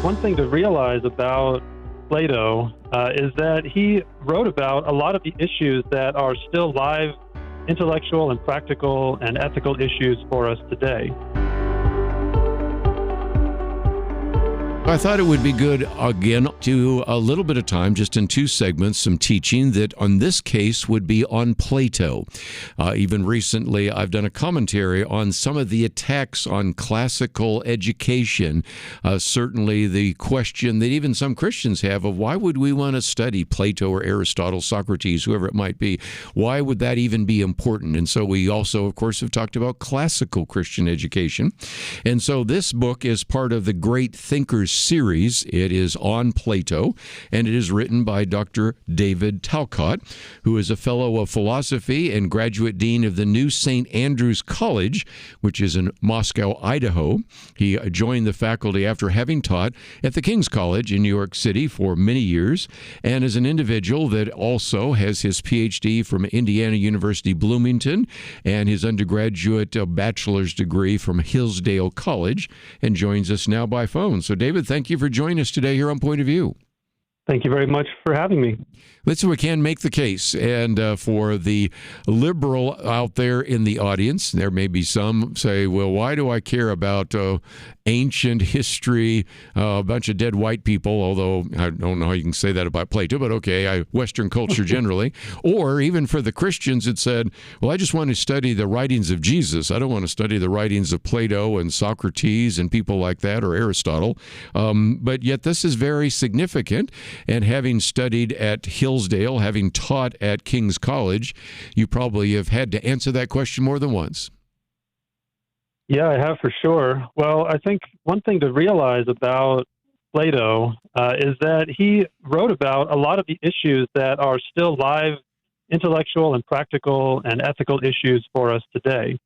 one thing to realize about Plato is that he wrote about a lot of the issues that are still live intellectual and practical and ethical issues for us today. I thought it would be good, again, to a little bit of time, just in two segments, some teaching that on this case would be on Plato. Even recently, I've done a commentary on some of the attacks on classical education. Certainly the question that even some Christians have of why would we want to study Plato or Aristotle, Socrates, whoever it might be? Why would that even be important? And so we also, of course, have talked about classical Christian education. And so this book is part of the Great Thinkers series. It is on Plato, and it is written by Dr. David Talcott, who is a fellow of philosophy and graduate dean of the new St. Andrew's College, which is in Moscow, Idaho. He joined the faculty after having taught at the King's College in New York City for many years, and is an individual that also has his PhD from Indiana University Bloomington and his undergraduate bachelor's degree from Hillsdale College, and joins us now by phone. So, David, thank you for joining us today here on Point of View. Thank you very much for having me. Let's see if we can make the case. And for the liberal out there in the audience, there may be some say, well, why do I care about ancient history, a bunch of dead white people, although I don't know how you can say that about Plato, but okay, Western culture generally. Or even for the Christians, it said, well, I just want to study the writings of Jesus. I don't want to study the writings of Plato and Socrates and people like that, or Aristotle. But yet this is very significant. And having studied at Hillsdale, having taught at King's College, you probably have had to answer that question more than once. Yeah, I have for sure. Well, I think one thing to realize about Plato is that he wrote about a lot of the issues that are still live intellectual and practical and ethical issues for us today.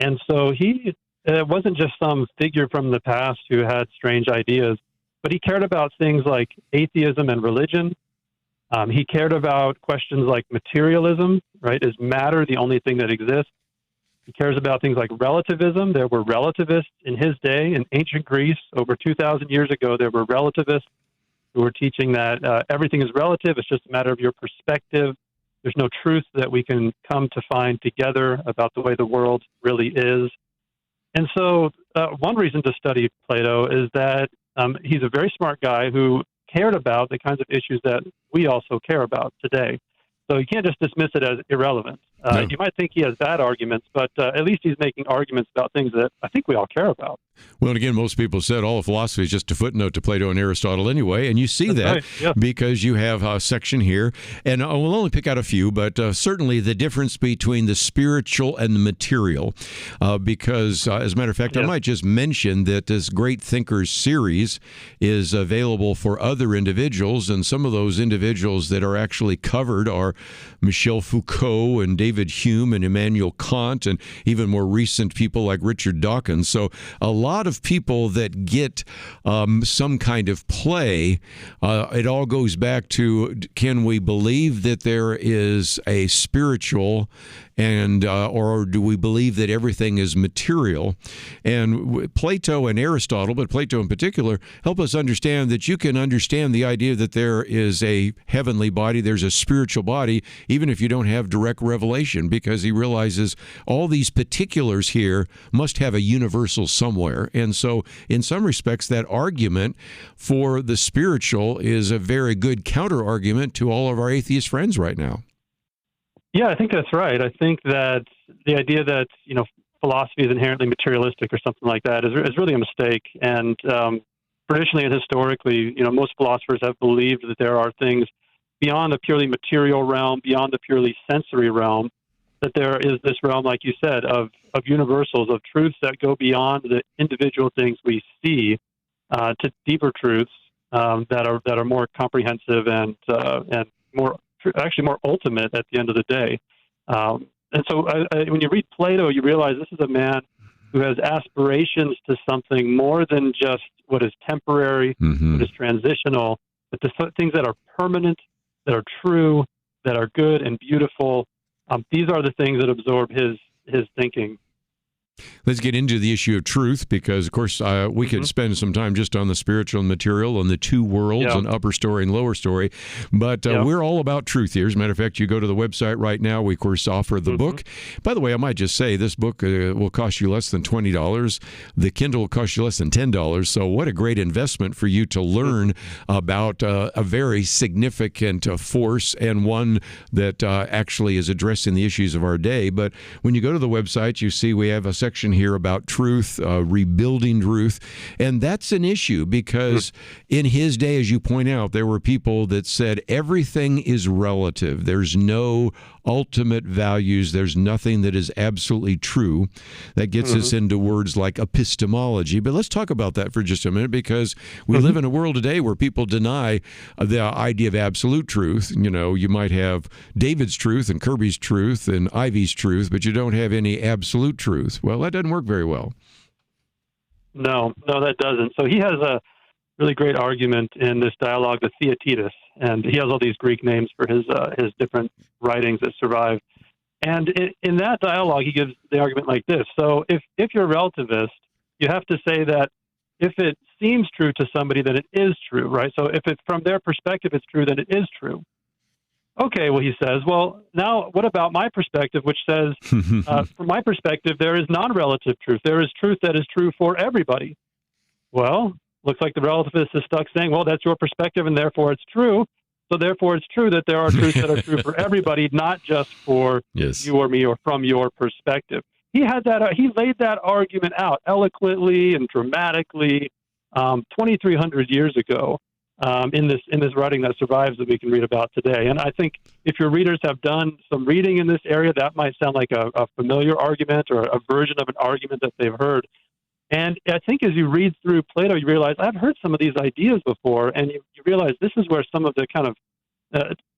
And so he wasn't just some figure from the past who had strange ideas, but he cared about things like atheism and religion. He cared about questions like materialism, right? Is matter the only thing that exists? He cares about things like relativism. There were relativists in his day. In ancient Greece, over 2,000 years ago, there were relativists who were teaching that everything is relative. It's just a matter of your perspective. There's no truth that we can come to find together about the way the world really is. And so one reason to study Plato is that he's a very smart guy who cared about the kinds of issues that we also care about today. So you can't just dismiss it as irrelevant. No. You might think he has bad arguments, but at least he's making arguments about things that I think we all care about. Well, and again, most people said all of philosophy is just a footnote to Plato and Aristotle anyway, and you see That's that right, yeah. because you have a section here, and we'll only pick out a few, but certainly the difference between the spiritual and the material, because as a matter of fact, I might just mention that this Great Thinkers series is available for other individuals, and some of those individuals that are actually covered are Michel Foucault and David Hume and Immanuel Kant, and even more recent people like Richard Dawkins. So a lot of people that get some kind of play, it all goes back to, can we believe that there is a spiritual and or do we believe that everything is material? And Plato and Aristotle, but Plato in particular, help us understand that you can understand the idea that there is a heavenly body, there's a spiritual body, even if you don't have direct revelation, because he realizes all these particulars here must have a universal somewhere. And so in some respects, that argument for the spiritual is a very good counter-argument to all of our atheist friends right now. Yeah, I think that's right. I think that the idea that, philosophy is inherently materialistic or something like that is really a mistake. And traditionally and historically, most philosophers have believed that there are things beyond the purely material realm, beyond the purely sensory realm, that there is this realm, like you said, of universals, of truths that go beyond the individual things we see to deeper truths that are more comprehensive and more ultimate at the end of the day. And so when you read Plato, you realize this is a man who has aspirations to something more than just what is temporary, what is transitional, but the things that are permanent, that are true, that are good and beautiful. These are the things that absorb his thinking. Let's get into the issue of truth because, of course, we could spend some time just on the spiritual and material and the two worlds and upper story and lower story. But we're all about truth here. As a matter of fact, you go to the website right now. We, of course, offer the book. By the way, I might just say this book will cost you less than $20. The Kindle will cost you less than $10. So what a great investment for you to learn about a very significant force and one that actually is addressing the issues of our day. But when you go to the website, you see we have a section here about truth, rebuilding truth, and that's an issue because in his day, as you point out, there were people that said everything is relative. There's no ultimate values. There's nothing that is absolutely true. That gets us into words like epistemology. But let's talk about that for just a minute because we live in a world today where people deny the idea of absolute truth. You know, you might have David's truth and Kerby's truth and Ivy's truth, but you don't have any absolute truth. Well, that doesn't work very well. No, that doesn't. So he has a really great argument in this dialogue, the Theaetetus, and he has all these Greek names for his different writings that survive. And in that dialogue, he gives the argument like this. So if you're a relativist, you have to say that if it seems true to somebody, then it is true, right? So if it's from their perspective, it's true, then it is true. Okay, well, he says, well, now what about my perspective, which says, from my perspective, there is non-relative truth. There is truth that is true for everybody. Well, looks like the relativist is stuck saying, well, that's your perspective, and therefore it's true. So therefore it's true that there are truths that are true for everybody, not just for you or me or from your perspective. He laid that argument out eloquently and dramatically 2,300 years ago. In this writing that survives that we can read about today. And I think if your readers have done some reading in this area, that might sound like a familiar argument or a version of an argument that they've heard. And I think as you read through Plato, you realize, I've heard some of these ideas before, and you realize this is where some of the kind of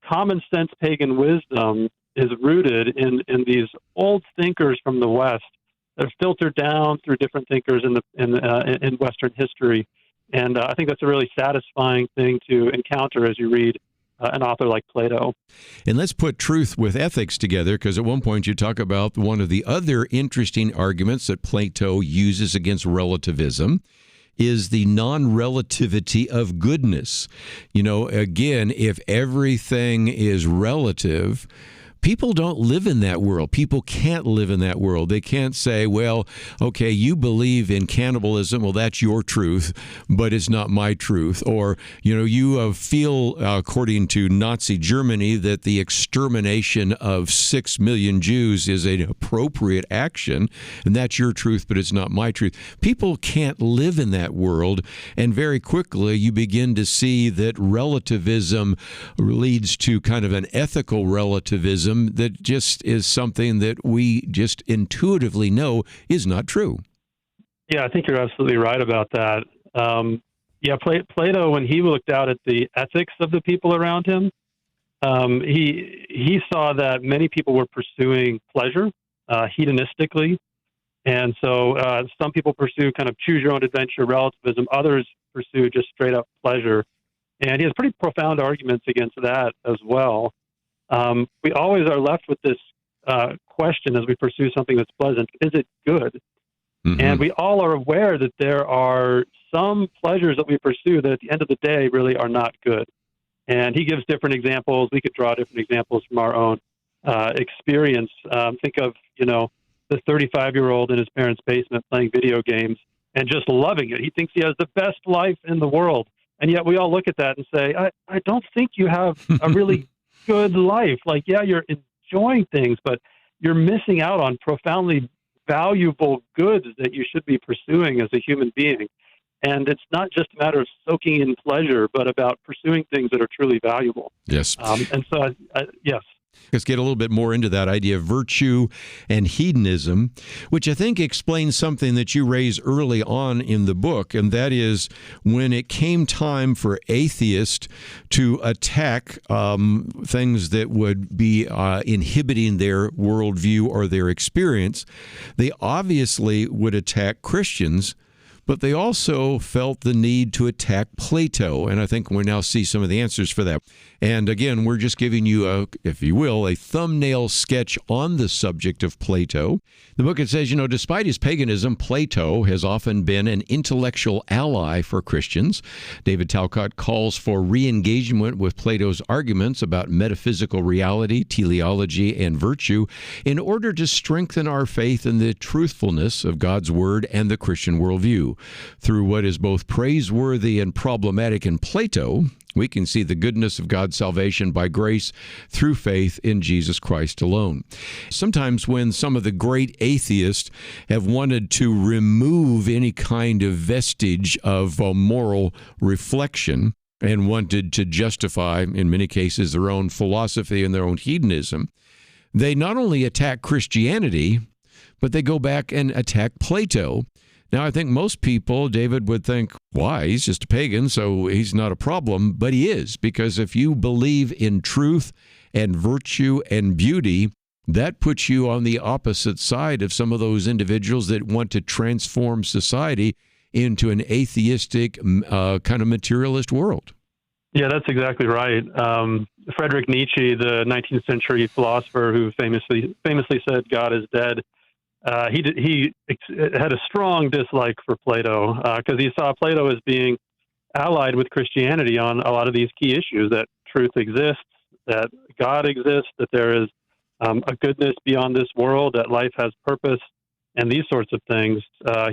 common sense pagan wisdom is rooted in these old thinkers from the West that are filtered down through different thinkers in Western history. And I think that's a really satisfying thing to encounter as you read an author like Plato. And let's put truth with ethics together, because at one point you talk about one of the other interesting arguments that Plato uses against relativism is the non-relativity of goodness. You know, again, if everything is relative, people don't live in that world. People can't live in that world. They can't say, well, okay, you believe in cannibalism. Well, that's your truth, but it's not my truth. Or, you know, you feel, according to Nazi Germany, that the extermination of 6 million Jews is an appropriate action, and that's your truth, but it's not my truth. People can't live in that world, and very quickly you begin to see that relativism leads to kind of an ethical relativism that just is something that we just intuitively know is not true. Yeah, I think you're absolutely right about that. Plato, when he looked out at the ethics of the people around him, he saw that many people were pursuing pleasure hedonistically. And so some people pursue kind of choose your own adventure relativism. Others pursue just straight up pleasure. And he has pretty profound arguments against that as well. We always are left with this question as we pursue something that's pleasant. Is it good? Mm-hmm. And we all are aware that there are some pleasures that we pursue that at the end of the day really are not good. And he gives different examples. We could draw different examples from our own experience. Think of, the 35-year-old in his parents' basement playing video games and just loving it. He thinks he has the best life in the world. And yet we all look at that and say, I don't think you have a really good life. Like, yeah, you're enjoying things, but you're missing out on profoundly valuable goods that you should be pursuing as a human being. And it's not just a matter of soaking in pleasure, but about pursuing things that are truly valuable. Yes. Yes. Let's get a little bit more into that idea of virtue and hedonism, which I think explains something that you raise early on in the book, and that is when it came time for atheists to attack things that would be inhibiting their worldview or their experience, they obviously would attack Christians, but they also felt the need to attack Plato. And I think we now see some of the answers for that. And again, we're just giving you, if you will, a thumbnail sketch on the subject of Plato. The book, it says, despite his paganism, Plato has often been an intellectual ally for Christians. David Talcott calls for re-engagement with Plato's arguments about metaphysical reality, teleology, and virtue in order to strengthen our faith in the truthfulness of God's Word and the Christian worldview. Through what is both praiseworthy and problematic in Plato, we can see the goodness of God's salvation by grace through faith in Jesus Christ alone. Sometimes when some of the great atheists have wanted to remove any kind of vestige of moral reflection and wanted to justify, in many cases, their own philosophy and their own hedonism, they not only attack Christianity, but they go back and attack Plato. Now, I think most people, David, would think, why? He's just a pagan, so he's not a problem. But he is, because if you believe in truth and virtue and beauty, that puts you on the opposite side of some of those individuals that want to transform society into an atheistic kind of materialist world. Yeah, that's exactly right. Friedrich Nietzsche, the 19th century philosopher who famously said God is dead, he had a strong dislike for Plato because he saw Plato as being allied with Christianity on a lot of these key issues, that truth exists, that God exists, that there is a goodness beyond this world, that life has purpose, and these sorts of things.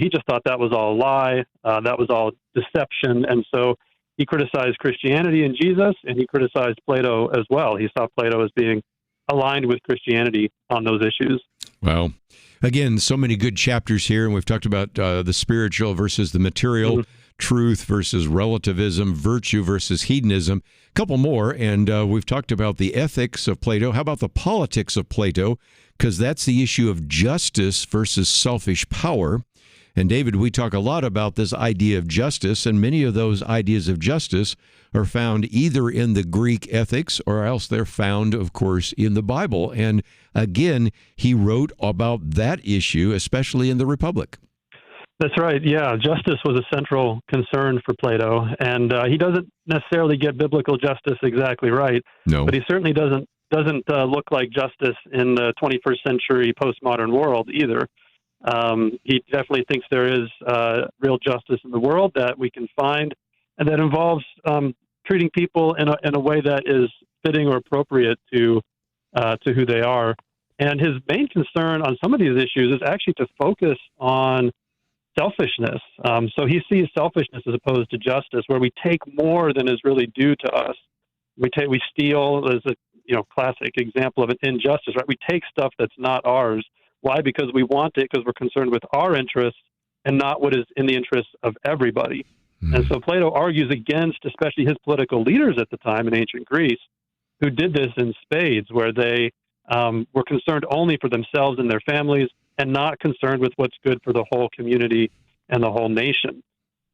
He just thought that was all a lie, that was all deception, and so he criticized Christianity and Jesus, and he criticized Plato as well. He saw Plato as being aligned with Christianity on those issues. Well, again, so many good chapters here, and we've talked about the spiritual versus the material, truth versus relativism, virtue versus hedonism. A couple more, and we've talked about the ethics of Plato. How about the politics of Plato? Because that's the issue of justice versus selfish power. And David, we talk a lot about this idea of justice, and many of those ideas of justice are found either in the Greek ethics or else they're found, of course, in the Bible. And again, he wrote about that issue, especially in the Republic. That's right. Yeah, justice was a central concern for Plato, and he doesn't necessarily get biblical justice exactly right. No, but he certainly doesn't look like justice in the 21st century postmodern world either. He definitely thinks there is real justice in the world that we can find, and that involves treating people in a way that is fitting or appropriate to who they are. And his main concern on some of these issues is actually to focus on selfishness. So he sees selfishness as opposed to justice, where we take more than is really due to us. We steal as a classic example of an injustice, right? We take stuff that's not ours. Why? Because we want it, because we're concerned with our interests and not what is in the interests of everybody. And so Plato argues against, especially his political leaders at the time in ancient Greece, who did this in spades, where they were concerned only for themselves and their families and not concerned with what's good for the whole community and the whole nation.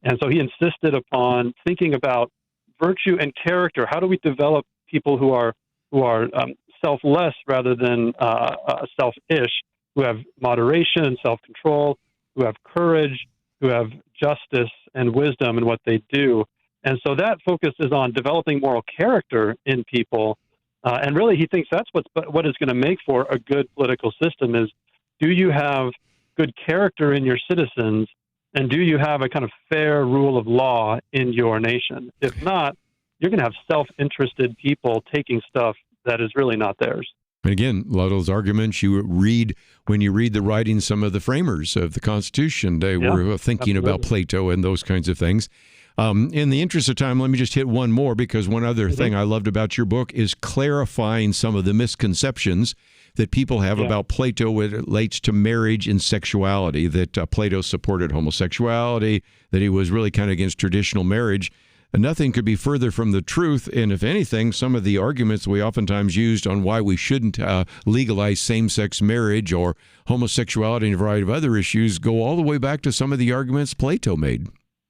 And so he insisted upon thinking about virtue and character. How do we develop people who are selfless rather than selfish, who have moderation and self-control, who have courage, who have justice and wisdom in what they do. And so that focus is on developing moral character in people. And really, he thinks that's what is going to make for a good political system is, do you have good character in your citizens, and do you have a kind of fair rule of law in your nation? If not, you're going to have self-interested people taking stuff that is really not theirs. And again, a lot of those arguments you read when you read the writings, some of the framers of the Constitution, they were thinking about Plato and those kinds of things. In the interest of time, let me just hit one more, because one other thing I loved about your book is clarifying some of the misconceptions that people have about Plato when it relates to marriage and sexuality, that Plato supported homosexuality, that he was really kind of against traditional marriage. And nothing could be further from the truth. And if anything, some of the arguments we oftentimes used on why we shouldn't legalize same-sex marriage or homosexuality and a variety of other issues go all the way back to some of the arguments Plato made.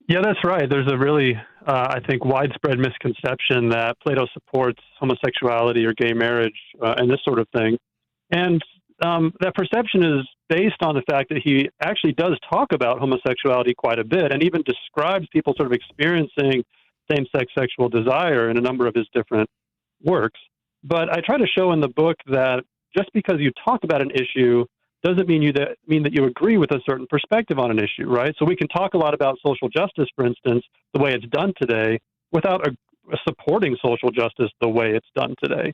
Yeah, that's right. There's a really, I think, widespread misconception that Plato supports homosexuality or gay marriage and this sort of thing. And that perception is based on the fact that he actually does talk about homosexuality quite a bit and even describes people sort of experiencing same-sex sexual desire in a number of his different works. But I try to show in the book that just because you talk about an issue doesn't mean that you agree with a certain perspective on an issue, right? So we can talk a lot about social justice, for instance, the way it's done today, without supporting social justice the way it's done today.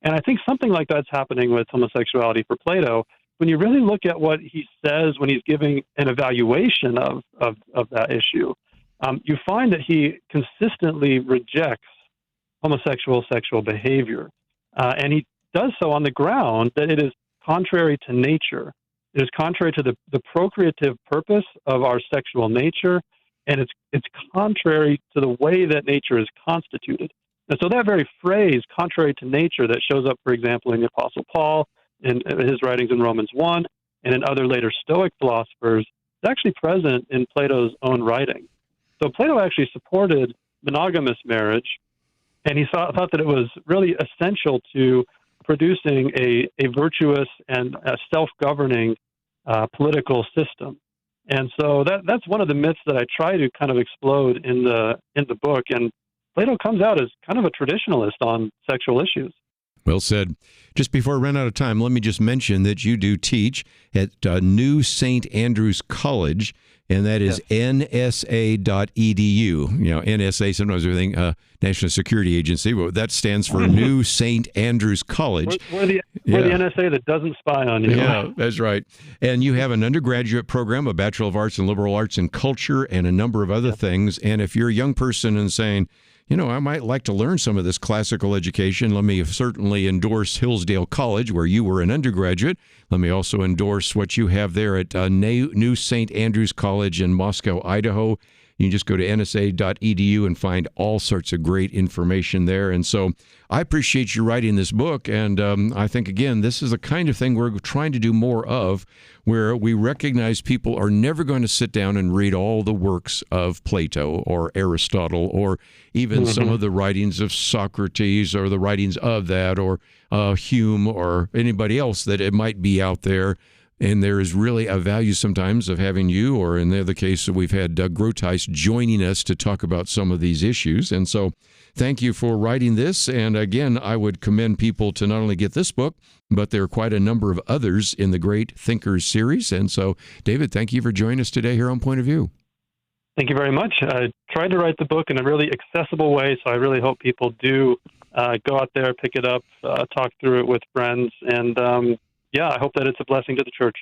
And I think something like that's happening with homosexuality for Plato. When you really look at what he says when he's giving an evaluation of that issue, you find that he consistently rejects homosexual sexual behavior. And he does so on the ground that it is contrary to nature. It is contrary to the procreative purpose of our sexual nature, and it's contrary to the way that nature is constituted. And so that very phrase, contrary to nature, that shows up, for example, in the Apostle Paul, in his writings in Romans 1, and in other later Stoic philosophers, is actually present in Plato's own writing. So Plato actually supported monogamous marriage, and he thought that it was really essential to producing a virtuous and a self-governing political system. And so that's one of the myths that I try to kind of explode in the book. And Plato comes out as kind of a traditionalist on sexual issues. Well said. Just before I run out of time, let me just mention that you do teach at New St. Andrews College, and that is nsa.edu. You know, NSA, sometimes we think National Security Agency, but that stands for New St. Andrews College. We're the NSA that doesn't spy on you. Yeah, that's right. And you have an undergraduate program, a Bachelor of Arts in Liberal Arts and Culture, and a number of other things. And if you're a young person and saying, you know, I might like to learn some of this classical education, let me certainly endorse Hillsdale College, where you were an undergraduate. Let me also endorse what you have there at New St. Andrews College in Moscow, Idaho. You can just go to nsa.edu and find all sorts of great information there. And so I appreciate you writing this book. And I think, again, this is the kind of thing we're trying to do more of, where we recognize people are never going to sit down and read all the works of Plato or Aristotle or even some of the writings of Socrates or the writings of that or Hume or anybody else that it might be out there. And there is really a value sometimes of having you, or in the other case, we've had Doug Groteis joining us to talk about some of these issues. And so thank you for writing this. And again, I would commend people to not only get this book, but there are quite a number of others in the Great Thinkers series. And so, David, thank you for joining us today here on Point of View. Thank you very much. I tried to write the book in a really accessible way, so I really hope people do go out there, pick it up, talk through it with friends, and I hope that it's a blessing to the church.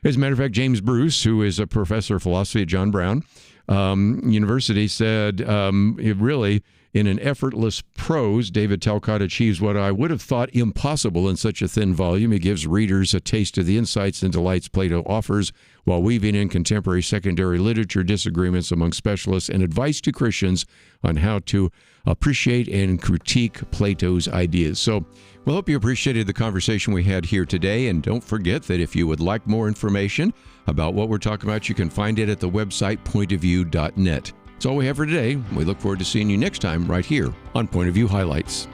As a matter of fact, James Bruce, who is a professor of philosophy at John Brown University, said really, in an effortless prose, David Talcott achieves what I would have thought impossible in such a thin volume. He gives readers a taste of the insights and delights Plato offers while weaving in contemporary secondary literature, disagreements among specialists, and advice to Christians on how to appreciate and critique Plato's ideas. So we hope you appreciated the conversation we had here today. And don't forget that if you would like more information about what we're talking about, you can find it at the website pointofview.net. That's all we have for today. We look forward to seeing you next time right here on Point of View Highlights.